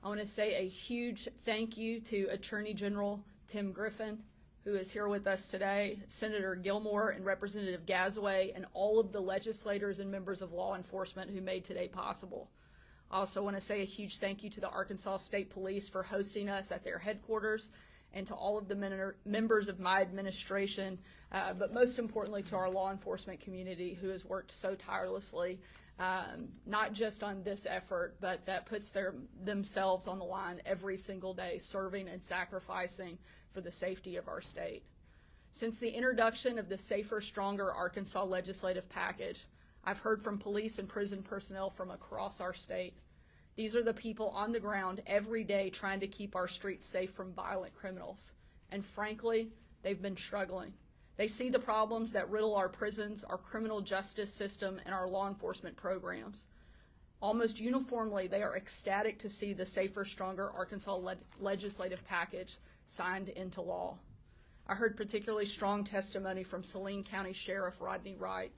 I want to say a huge thank you to Attorney General Tim Griffin, who is here with us today, Senator Gilmore and Representative Gazaway, and all of the legislators and members of law enforcement who made today possible. I also want to say a huge thank you to the Arkansas State Police for hosting us at their headquarters, and to all of the members of my administration, but most importantly to our law enforcement community who has worked so tirelessly, not just on this effort, but that puts themselves on the line every single day, serving and sacrificing for the safety of our state. Since the introduction of the Safer, Stronger Arkansas legislative package, I've heard from police and prison personnel from across our state. These are the people on the ground every day trying to keep our streets safe from violent criminals. And frankly, they've been struggling. They see the problems that riddle our prisons, our criminal justice system, and our law enforcement programs. Almost uniformly, they are ecstatic to see the Safer, Stronger Arkansas legislative package signed into law. I heard particularly strong testimony from Saline County Sheriff Rodney Wright,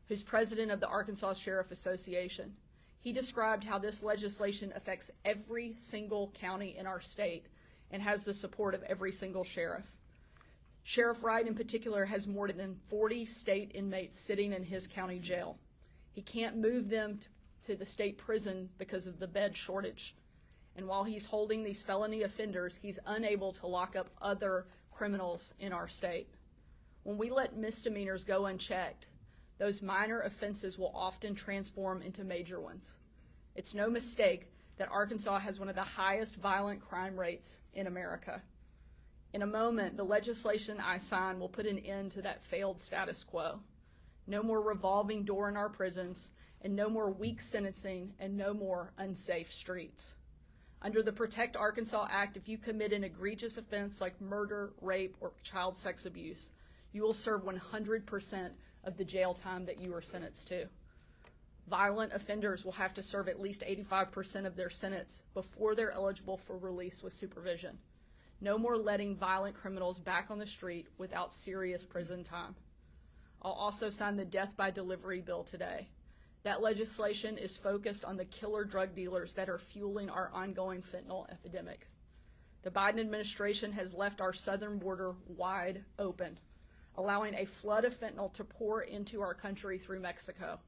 who's president of the Arkansas Sheriff Association. He described how this legislation affects every single county in our state and has the support of every single sheriff. Sheriff Wright in particular has more than 40 state inmates sitting in his county jail. He can't move them to the state prison because of the bed shortage. And while he's holding these felony offenders, he's unable to lock up other criminals in our state. When we let misdemeanors go unchecked, those minor offenses will often transform into major ones. It's no mistake that Arkansas has one of the highest violent crime rates in America. In a moment, the legislation I sign will put an end to that failed status quo. No more revolving door in our prisons, and no more weak sentencing, and no more unsafe streets. Under the Protect Arkansas Act, if you commit an egregious offense like murder, rape, or child sex abuse, you will serve 100% of the jail time that you are sentenced to. Violent offenders will have to serve at least 85% of their sentence before they're eligible for release with supervision. No more letting violent criminals back on the street without serious prison time. I'll also sign the Death by Delivery bill today. That legislation is focused on the killer drug dealers that are fueling our ongoing fentanyl epidemic. The Biden administration has left our southern border wide open, allowing a flood of fentanyl to pour into our country through Mexico.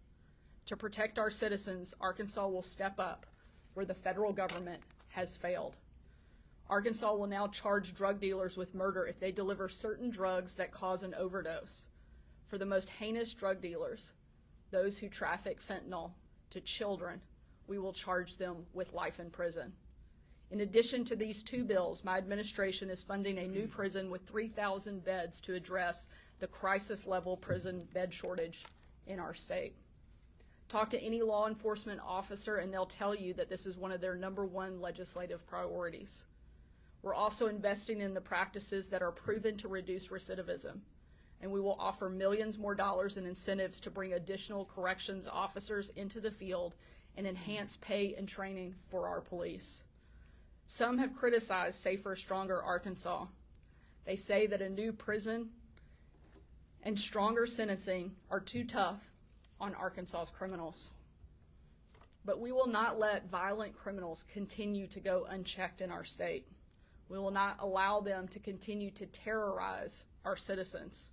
To protect our citizens, Arkansas will step up where the federal government has failed. Arkansas will now charge drug dealers with murder if they deliver certain drugs that cause an overdose. For the most heinous drug dealers, those who traffic fentanyl to children, we will charge them with life in prison. In addition to these two bills, my administration is funding a new prison with 3,000 beds to address the crisis-level prison bed shortage in our state. Talk to any law enforcement officer and they'll tell you that this is one of their #1 legislative priorities. We're also investing in the practices that are proven to reduce recidivism, and we will offer millions more dollars in incentives to bring additional corrections officers into the field and enhance pay and training for our police. Some have criticized Safer, Stronger Arkansas. They say that a new prison and stronger sentencing are too tough on Arkansas's criminals. But we will not let violent criminals continue to go unchecked in our state. We will not allow them to continue to terrorize our citizens.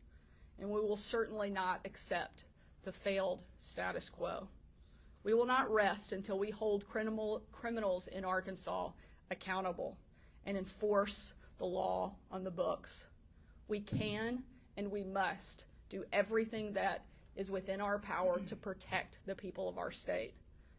And we will certainly not accept the failed status quo. We will not rest until we hold criminals in Arkansas accountable and enforce the law on the books. We can and we must do everything that is within our power to protect the people of our state.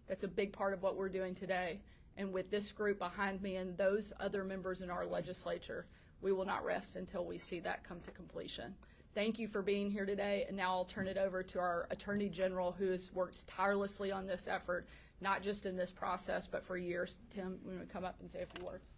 That's a big part of what we're doing today. And with this group behind me and those other members in our legislature, we will not rest until we see that come to completion. Thank you for being here today, and now I'll turn it over to our Attorney General, who has worked tirelessly on this effort, not just in this process, but for years. Tim, you want to come up and say a few words?